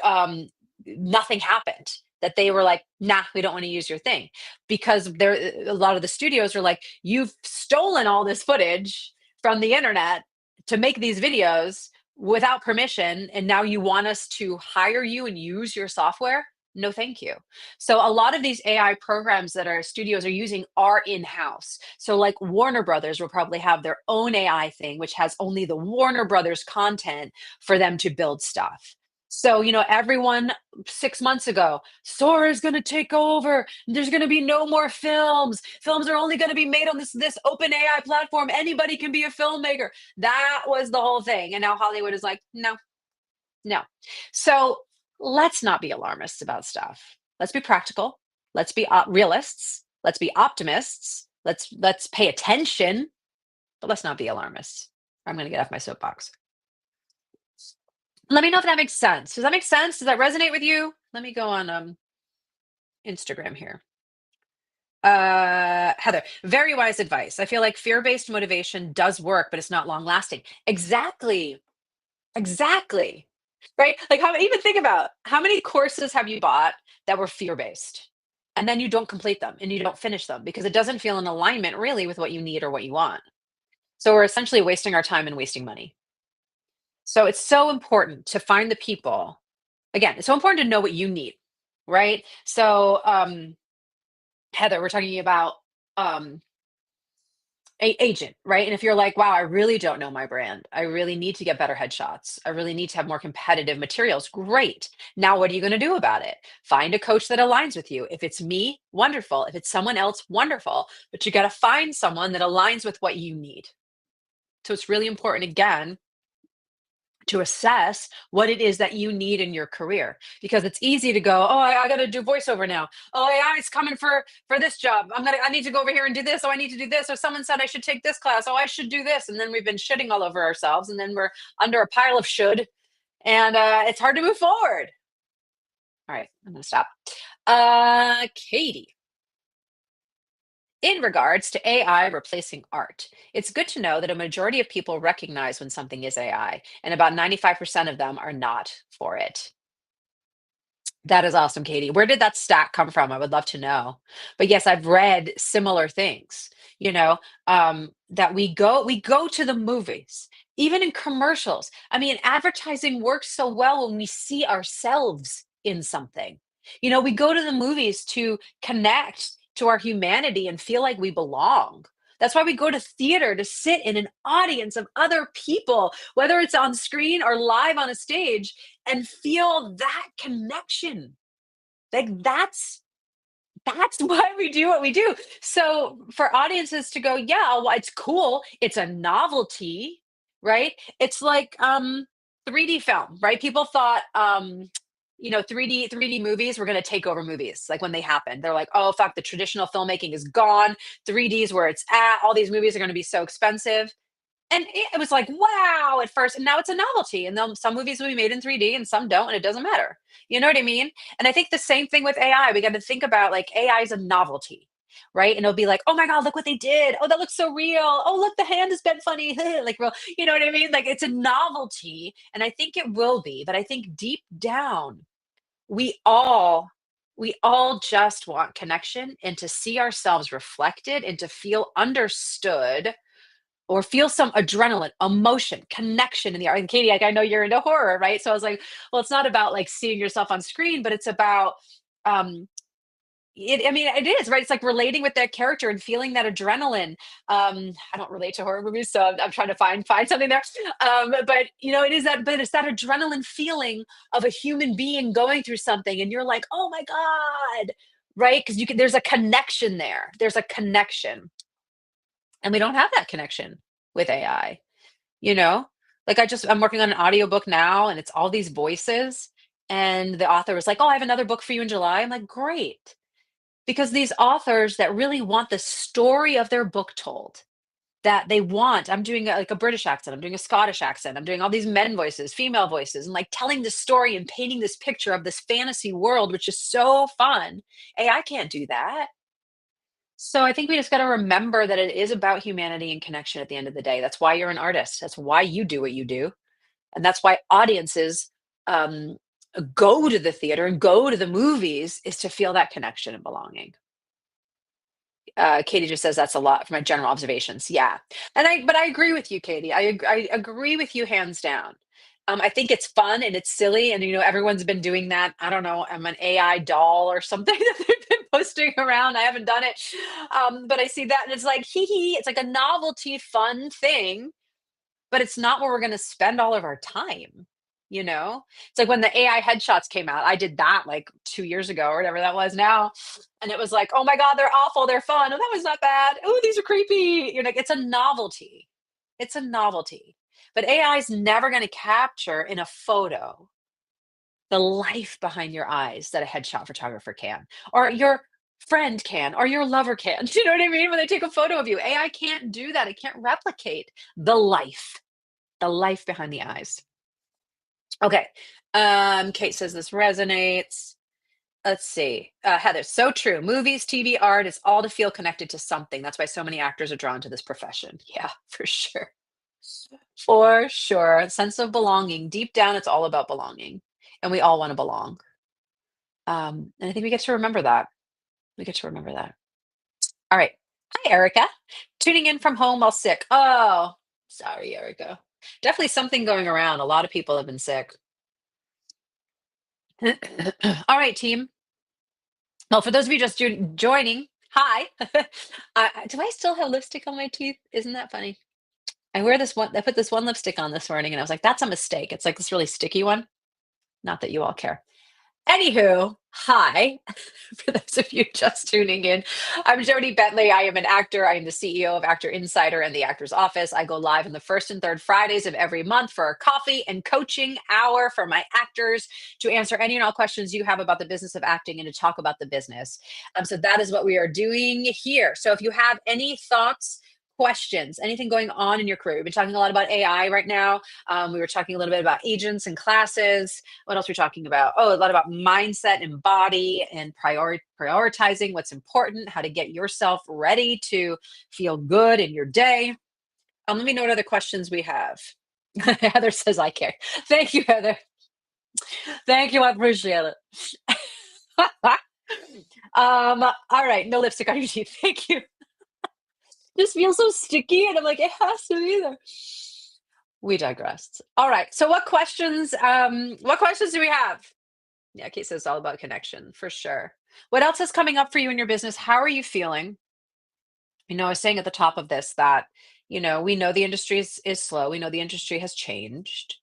um, nothing happened. That they were like, nah, we don't want to use your thing because there a lot of the studios are like, you've stolen all this footage from the internet to make these videos without permission, and now you want us to hire you and use your software? No, thank you. So a lot of these AI programs that our studios are using are in-house. So like Warner Brothers will probably have their own AI thing, which has only the Warner Brothers content for them to build stuff. So, everyone 6 months ago, Sora is going to take over. There's going to be no more films. Films are only going to be made on this open AI platform. Anybody can be a filmmaker. That was the whole thing. And now Hollywood is like, no, no. So let's not be alarmists about stuff. Let's be practical. Let's be realists. Let's be optimists. Let's pay attention, but let's not be alarmists. I'm going to get off my soapbox. Let me know if that makes sense. Does that make sense? Does that resonate with you? Let me go on Instagram here. Heather, very wise advice. I feel like fear-based motivation does work, but it's not long lasting. Exactly. Exactly. Right? Like, how even think about how many courses have you bought that were fear-based? And then you don't complete them and you don't finish them because it doesn't feel in alignment really with what you need or what you want. So we're essentially wasting our time and wasting money. So it's so important to find the people. Again, it's so important to know what you need, right? So, Heather, we're talking about um agent, right? And if you're like, wow, I really don't know my brand. I really need to get better headshots. I really need to have more competitive materials. Great. Now, what are you going to do about it? Find a coach that aligns with you. If it's me, wonderful. If it's someone else, wonderful. But you got to find someone that aligns with what you need. So it's really important, again, to assess what it is that you need in your career, because it's easy to go, oh, I got to do voiceover now. Oh, AI is coming for this job. I need to go over here and do this. Oh, I need to do this. Or someone said I should take this class. Oh, I should do this. And then we've been shitting all over ourselves, and then we're under a pile of should, and it's hard to move forward. All right, I'm gonna stop. Katie, in regards to AI replacing art, it's good to know that a majority of people recognize when something is AI, and about 95% of them are not for it. That is awesome, Katie. Where did that stat come from? I would love to know. But yes, I've read similar things, that we go to the movies, even in commercials. I mean, advertising works so well when we see ourselves in something. We go to the movies to connect to our humanity and feel like we belong. That's why we go to theater, to sit in an audience of other people, whether it's on screen or live on a stage, and feel that connection. Like that's why we do what we do. So for audiences to go, yeah, well, it's cool. It's a novelty, right? It's like 3D film, right? People thought 3D movies were going to take over movies like when they happened. They're like, oh fuck, the traditional filmmaking is gone. 3D is where it's at. All these movies are going to be so expensive. And it was like, wow, at first, and now it's a novelty. And then some movies will be made in 3D and some don't, and it doesn't matter. You know what I mean? And I think the same thing with AI. We got to think about like AI is a novelty, right? And it'll be like, oh my God, look what they did. Oh, that looks so real. Oh, look, the hand is bent funny. Like, real, you know what I mean? Like it's a novelty. And I think it will be. But I think deep down, we all we all just want connection and to see ourselves reflected and to feel understood or feel some adrenaline, emotion, connection in the art. And Katie, like I know you're into horror, right? So I was like, well, it's not about like seeing yourself on screen, but it's about um I mean, it is, right? It's like relating with that character and feeling that adrenaline. I don't relate to horror movies, so I'm trying to find something there. But it is that, but it's that adrenaline feeling of a human being going through something, and you're like, oh my God, right? Because there's a connection there. There's a connection, and we don't have that connection with AI. you know like I'm working on an audiobook now, and it's all these voices, And the author was like, "Oh, I have another book for you in July." I'm like, "Great." Because these authors that really want the story of their book told, that they want, I'm doing like a British accent, I'm doing a Scottish accent, I'm doing all these men voices, female voices, and like telling this story and painting this picture of this fantasy world, which is so fun. AI can't do that. So I think we just got to remember that it is about humanity and connection at the end of the day. That's why you're an artist. That's why you do what you do. And that's why audiences um, go to the theater and go to the movies, is to feel that connection and belonging. Katie just says that's a lot for my general observations. Yeah, but I agree with you, Katie. I agree with you hands down. I think it's fun and it's silly, and everyone's been doing that. I don't know, I'm an AI doll or something that they've been posting around. I haven't done it, but I see that and it's like hee hee. It's like a novelty, fun thing, but it's not where we're gonna spend all of our time, you know? It's like when the AI headshots came out, I did that, like, 2 years ago or whatever that was now, and it was like, "Oh my god, they're awful, they're fun. Oh, that was not bad. Oh, these are creepy." You're like, it's a novelty. It's a novelty. But AI is never gonna capture in a photo the life behind your eyes that a headshot photographer can, or your friend can, or your lover can. Do you know what I mean? When they take a photo of you, AI can't do that. It can't replicate the life behind the eyes. Okay. Kate says this resonates. Let's see. Heather, so true. Movies, TV, art, it's all to feel connected to something. That's why so many actors are drawn to this profession. Yeah, for sure. For sure. Sense of belonging. Deep down, it's all about belonging. And we all want to belong. And I think we get to remember that. We get to remember that. All right. Hi, Erica. Tuning in from home while sick. Oh, sorry, Erica. Definitely something going around. A lot of people have been sick. All right, team. Well, for those of you just joining, hi. Do I still have lipstick on my teeth? Isn't that funny? I wear this one. I put this one lipstick on this morning, and I was like, "That's a mistake." It's like this really sticky one. Not that you all care. Anywho, hi. For those of you just tuning in, I'm Jody Bentley. I am an actor. I am the CEO of Actor Insider and the Actor's Office. I go live on the first and third Fridays of every month for a coffee and coaching hour for my actors to answer any and all questions you have about the business of acting and to talk about the business. So that is what we are doing here. So if you have any thoughts, questions, anything going on in your career, we've been talking a lot about AI right now. We were talking a little bit about agents and classes. What else are we talking about? Oh, a lot about mindset and body and prioritizing what's important, how to get yourself ready to feel good in your day. Let me know what other questions we have. Heather says, I care. Thank you, Heather. Thank you. I appreciate it. All right. No lipstick on your teeth. Thank you. This feels so sticky. And I'm like, it has to be there. We digressed. All right. So what questions do we have? Yeah, Kate says it's all about connection for sure. What else is coming up for you in your business? How are you feeling? I was saying at the top of this that, we know the industry is slow. We know the industry has changed.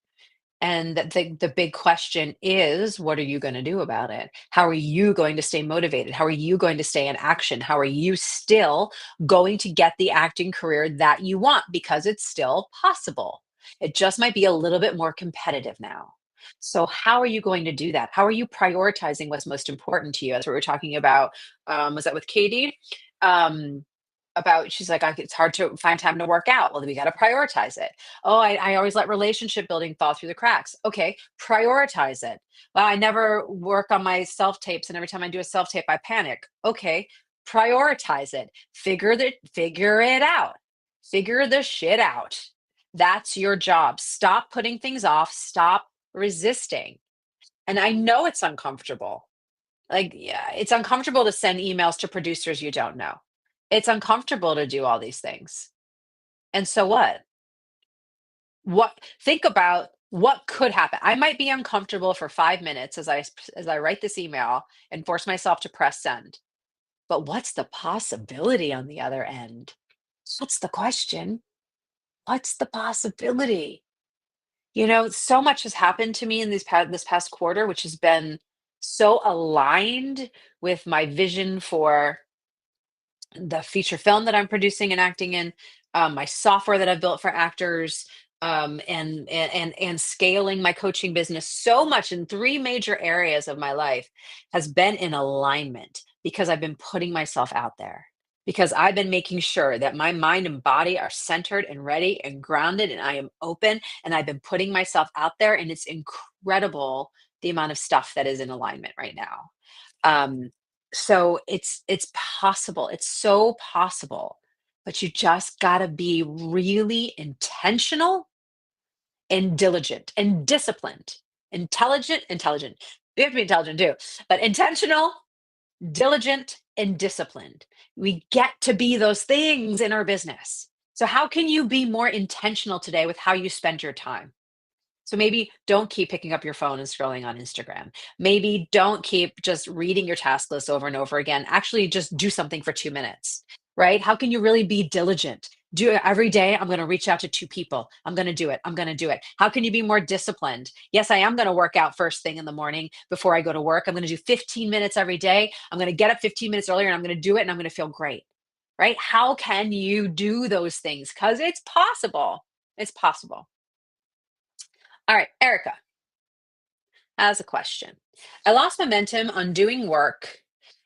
And that the big question is, what are you going to do about it? How are you going to stay motivated? How are you going to stay in action? How are you still going to get the acting career that you want? Because it's still possible. It just might be a little bit more competitive now. So, how are you going to do that? How are you prioritizing what's most important to you? That's what we're talking about. Was that with Katie? Um, about she's like, it's hard to find time to work out. Well, then we got to prioritize it. Oh, I always let relationship building fall through the cracks. Okay, prioritize it. Well, I never work on my self tapes, and every time I do a self tape, I panic. Okay, prioritize it. Figure it out. Figure the shit out. That's your job. Stop putting things off. Stop resisting. And I know it's uncomfortable. Like, yeah, it's uncomfortable to send emails to producers you don't know. It's uncomfortable to do all these things. And so what? Think about what could happen. I might be uncomfortable for 5 minutes as I write this email and force myself to press send. But what's the possibility on the other end? What's the question? What's the possibility? So much has happened to me in this past quarter, which has been so aligned with my vision for the feature film that I'm producing and acting in, my software that I've built for actors, and scaling my coaching business so much in three major areas of my life has been in alignment because I've been putting myself out there, because I've been making sure that my mind and body are centered and ready and grounded, and I am open, and I've been putting myself out there, and it's incredible the amount of stuff that is in alignment right now. um so it's possible, it's so possible, but you just got to be really intentional and diligent and disciplined. Intelligent. You have to be intelligent too, but intentional, diligent, and disciplined. We get to be those things in our business. So how can you be more intentional today with how you spend your time? So maybe don't keep picking up your phone and scrolling on Instagram. Maybe don't keep just reading your task list over and over again. Actually, just do something for 2 minutes, right? How can you really be diligent? Do it every day. I'm going to reach out to two people. I'm going to do it. I'm going to do it. How can you be more disciplined? Yes, I am going to work out first thing in the morning before I go to work. I'm going to do 15 minutes every day. I'm going to get up 15 minutes earlier and I'm going to do it and I'm going to feel great, right? How can you do those things? Because it's possible. It's possible. All right, Erica has a question. I lost momentum on doing work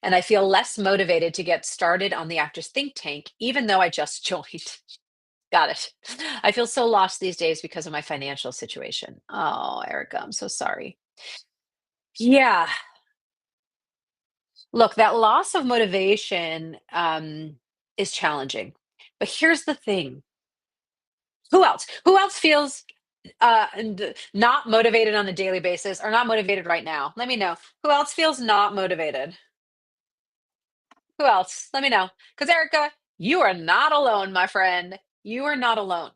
and I feel less motivated to get started on the Actors Think Tank, even though I just joined. Got it. I feel so lost these days because of my financial situation. Oh, Erica, I'm so sorry. Yeah. Look, that loss of motivation is challenging. But here's the thing. Who else? Who else feels not motivated on a daily basis or not motivated right now? Let me know. Who else feels not motivated? Who else? Let me know. Because Erica, you are not alone, my friend. You are not alone.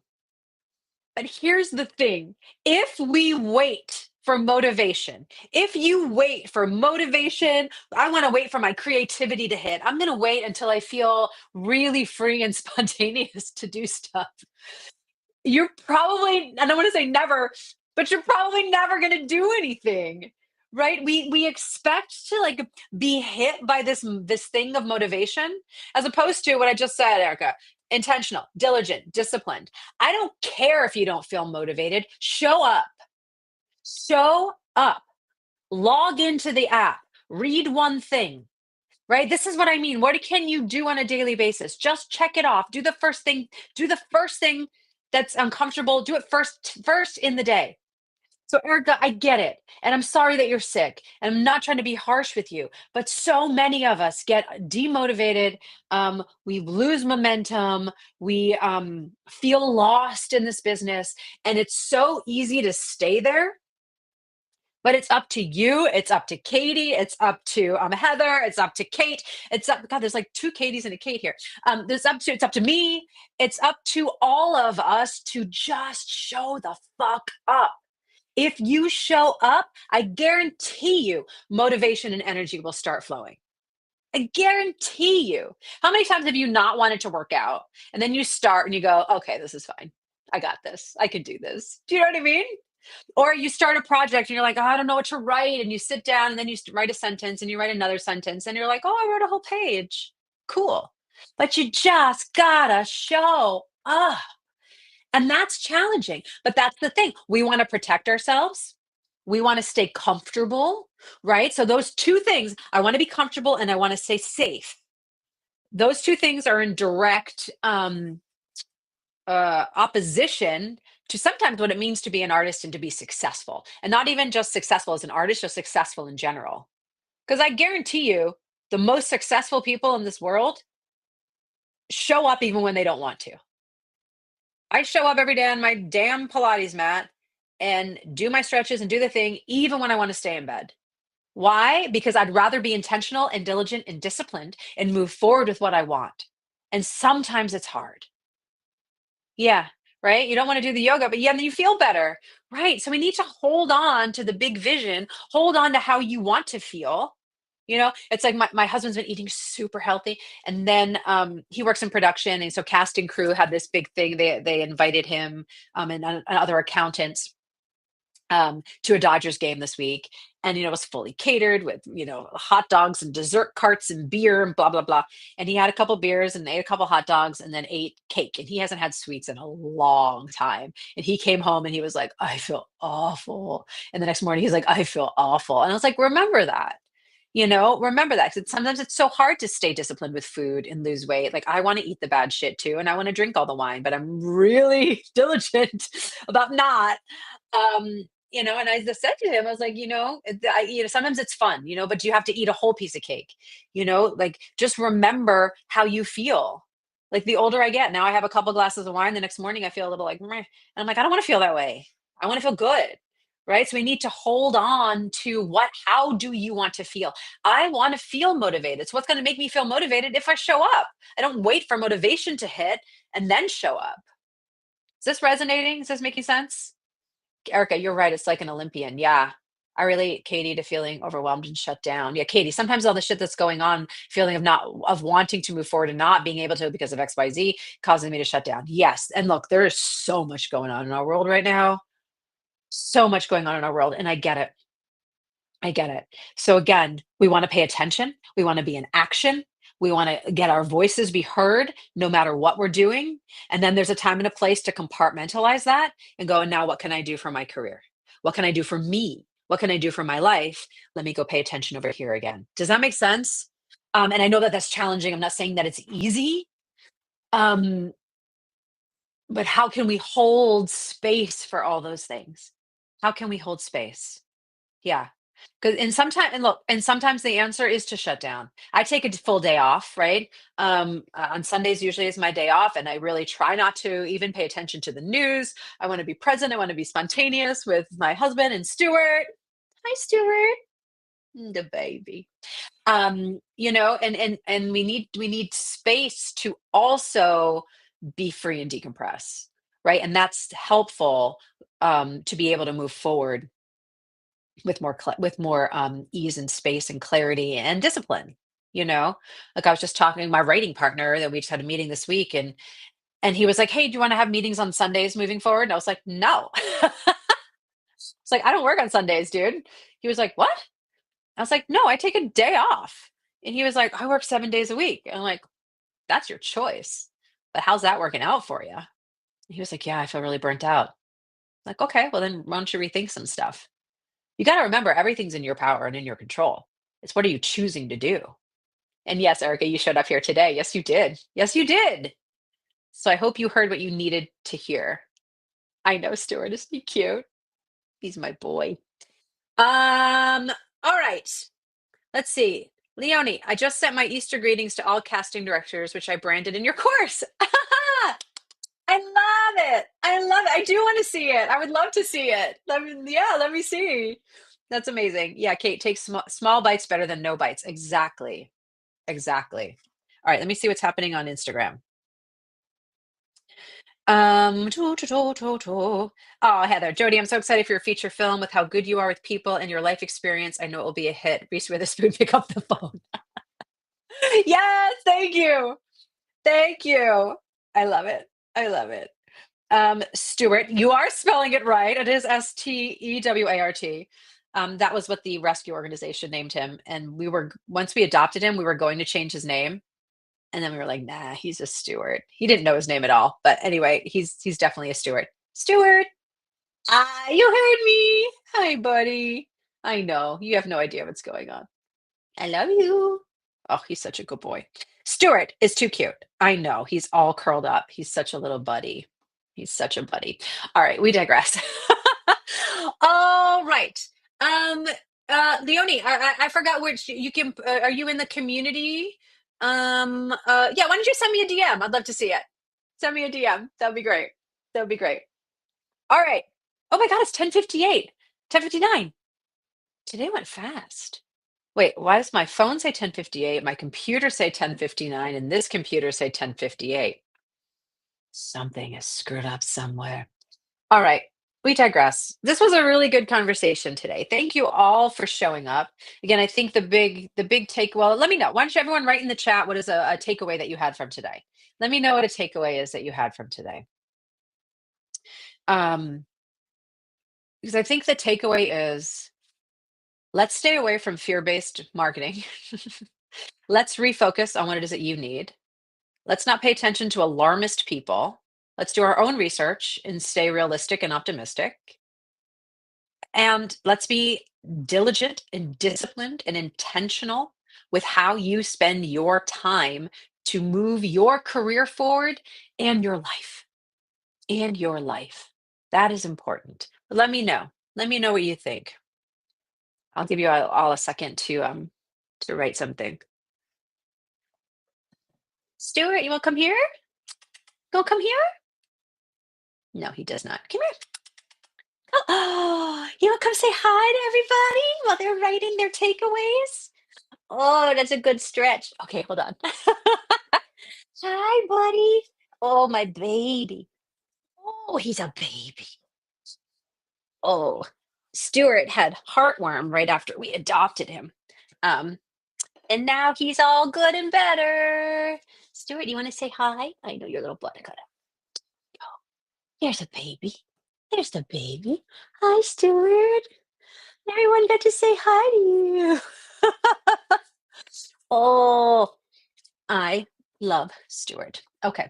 But here's the thing, if we wait for motivation, if you wait for motivation, I want to wait for my creativity to hit. I'm going to wait until I feel really free and spontaneous to do stuff. You're probably, I don't want to say never, but you're probably never going to do anything. Right? We expect to like be hit by this thing of motivation as opposed to what I just said, Erica. Intentional, diligent, disciplined. I don't care if you don't feel motivated. Show up. Show up. Log into the app. Read one thing. Right? This is what I mean. What can you do on a daily basis? Just check it off. Do the first thing. Do the first thing that's uncomfortable. Do it first in the day. So, Erica, I get it. And I'm sorry that you're sick. And I'm not trying to be harsh with you. But so many of us get demotivated. We lose momentum. We feel lost in this business. And it's so easy to stay there. But it's up to you. It's up to Katie. It's up to Heather. It's up to Kate. It's up. God, there's like two Katies and a Kate here. It's up to me. It's up to all of us to just show the fuck up. If you show up, I guarantee you motivation and energy will start flowing. I guarantee you. How many times have you not wanted to work out and then you start and you go, okay, this is fine. I got this. I can do this. Do you know what I mean? Or you start a project and you're like, oh, I don't know what to write. And you sit down and then you write a sentence and you write another sentence and you're like, oh, I wrote a whole page. Cool. But you just gotta show up. And that's challenging. But that's the thing. We want to protect ourselves. We want to stay comfortable, right? So those two things, I want to be comfortable and I want to stay safe. Those two things are in direct opposition to sometimes what it means to be an artist and to be successful. And not even just successful as an artist, just successful in general. Because I guarantee you, the most successful people in this world show up even when they don't want to. I show up every day on my damn Pilates mat and do my stretches and do the thing, even when I want to stay in bed. Why? Because I'd rather be intentional and diligent and disciplined and move forward with what I want. And sometimes it's hard. Yeah, right? You don't want to do the yoga, but yeah, then you feel better. Right. So we need to hold on to the big vision, hold on to how you want to feel. It's like my husband's been eating super healthy. And then he works in production. And so cast and crew had this big thing. They invited him and other accountants. to a Dodgers game this week. And, it was fully catered with, hot dogs and dessert carts and beer and blah, blah, blah. And he had a couple beers and ate a couple hot dogs and then ate cake. And he hasn't had sweets in a long time. And he came home and he was like, I feel awful. And the next morning he's like, I feel awful. And I was like, remember that. Remember that, 'cause sometimes it's so hard to stay disciplined with food and lose weight. Like, I wanna eat the bad shit too, and I wanna drink all the wine, but I'm really diligent about not. And I just said to him, I was like, sometimes it's fun, but you have to eat a whole piece of cake, like, just remember how you feel. Like, the older I get, now I have a couple glasses of wine, the next morning I feel a little like, "Meh," and I'm like, "I don't wanna feel that way. I wanna feel good." Right? So we need to hold on to how do you want to feel? I want to feel motivated. It's what's going to make me feel motivated if I show up. I don't wait for motivation to hit and then show up. Is this resonating? Is this making sense? Erica, you're right. It's like an Olympian. Yeah. I relate, Katie, to feeling overwhelmed and shut down. Yeah, Katie, sometimes all the shit that's going on, feeling of wanting to move forward and not being able to because of XYZ, causing me to shut down. Yes. And look, there is so much going on in our world right now. So much going on in our world. And I get it. I get it. So again, we want to pay attention. We want to be in action. We want to get our voices be heard no matter what we're doing. And then there's a time and a place to compartmentalize that and go, now what can I do for my career? What can I do for me? What can I do for my life? Let me go pay attention over here again. Does that make sense? And I know that that's challenging. I'm not saying that it's easy. Um, but how can we hold space for all those things? How can we hold space? Yeah. 'Cause and sometimes the answer is to shut down. I take a full day off, right? On Sundays usually is my day off, and I really try not to even pay attention to the news. I wanna be present, I wanna be spontaneous with my husband and Stuart. Hi, Stuart. The baby. And we need space to also be free and decompress, right? And that's helpful, to be able to move forward with more ease and space and clarity and discipline. Like I was just talking to my writing partner that we just had a meeting this week, and he was like, "Hey, do you want to have meetings on Sundays moving forward?" And I was like, "No." It's like, "I don't work on Sundays, dude." He was like, "What?" I was like, "No, I take a day off." And he was like, "I work 7 days a week." And I'm like, "That's your choice, but how's that working out for you?" He was like, "Yeah, I feel really burnt out." Like, okay, well then why don't you rethink some stuff? You got to remember everything's in your power and in your control. It's what are you choosing to do? And yes, Erica, you showed up here today. Yes, you did. Yes, you did. So I hope you heard what you needed to hear. I know, Stuart, is he cute? He's my boy. All right. Let's see. Leonie, I just sent my Easter greetings to all casting directors, which I branded in your course. I love it. I love it. I do want to see it. I would love to see it. Yeah, let me see. That's amazing. Yeah, Kate, take small bites better than no bites. Exactly. Exactly. All right, let me see what's happening on Instagram. Oh, Heather, Jody, I'm so excited for your feature film with how good you are with people and your life experience. I know it will be a hit. Reese Witherspoon, pick up the phone. Yes, thank you. Thank you. I love it. I love it. Stewart, you are spelling it right. It is Stewart. That was what the rescue organization named him. And once we adopted him, we were going to change his name. And then we were like, nah, he's a Stewart. He didn't know his name at all. But anyway, he's definitely a Stewart. Stewart, you heard me. Hi, buddy. I know. You have no idea what's going on. I love you. Oh, he's such a good boy. Stuart is too cute. I know. He's all curled up. He's such a little buddy. He's such a buddy. All right, we digress. All right. Um, Leonie, I forgot which you can. Are you in the community? Yeah. Why don't you send me a DM? I'd love to see it. Send me a DM. That'd be great. That'd be great. All right. Oh my God, it's 10:58. 10:59. Today went fast. Wait, why does my phone say 10:58, my computer say 10:59, and this computer say 10:58? Something is screwed up somewhere. All right, we digress. This was a really good conversation today. Thank you all for showing up. Again, I think the big take. Well, let me know. Why don't you everyone write in the chat what is a takeaway that you had from today? Let me know what a takeaway is that you had from today. Um, Because I think the takeaway is let's stay away from fear-based marketing. Let's refocus on what it is that you need. Let's not pay attention to alarmist people. Let's do our own research and stay realistic and optimistic. And let's be diligent and disciplined and intentional with how you spend your time to move your career forward and your life. And your life. That is important. But let me know. Let me know what you think. I'll give you all a second to write something. Stuart, you want to come here? Go come here? No, he does not. Come here. Oh, you want to come say hi to everybody while they're writing their takeaways? Oh, that's a good stretch. Okay, hold on. Hi, buddy. Oh, my baby. Oh, he's a baby. Oh, Stuart had heartworm right after we adopted him. Um, and now he's all good and better. Stuart, you want to say hi? I know your little butt cut out. There's a baby. There's the baby. Hi, Stuart. Everyone got to say hi to you. Oh, I love Stuart. Okay.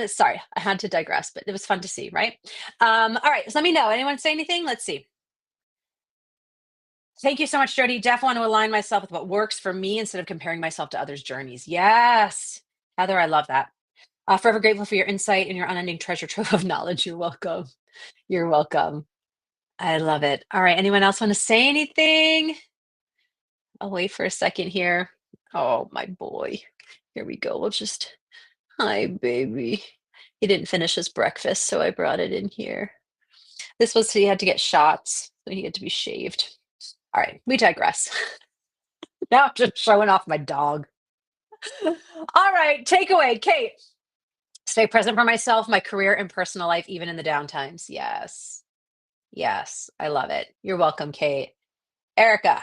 Sorry, I had to digress, but it was fun to see, right? All right, so let me know. Anyone say anything? Let's see. Thank you so much, Jody. Definitely want to align myself with what works for me instead of comparing myself to others' journeys. Yes. Heather, I love that. Forever grateful for your insight and your unending treasure trove of knowledge. You're welcome. You're welcome. I love it. All right. Anyone else want to say anything? I'll wait for a second here. Oh, my boy. Here we go. We'll just, hi, baby. He didn't finish his breakfast, so I brought it in here. This was, he had to get shots, so he had to be shaved. All right. We digress. Now I'm just showing off my dog. All right. Takeaway, Kate. Stay present for myself, my career, and personal life, even in the downtimes. Yes. Yes. I love it. You're welcome, Kate. Erica,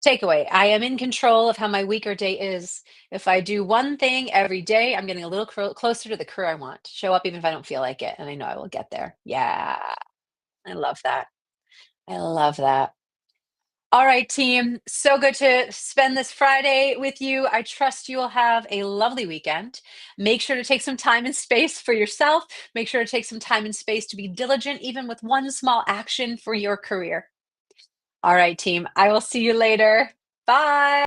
takeaway. I am in control of how my week or day is. If I do one thing every day, I'm getting a little closer to the career I want. Show up even if I don't feel like it. And I know I will get there. Yeah. I love that. I love that. All right, team. So good to spend this Friday with you. I trust you will have a lovely weekend. Make sure to take some time and space for yourself. Make sure to take some time and space to be diligent, even with one small action for your career. All right, team. I will see you later. Bye.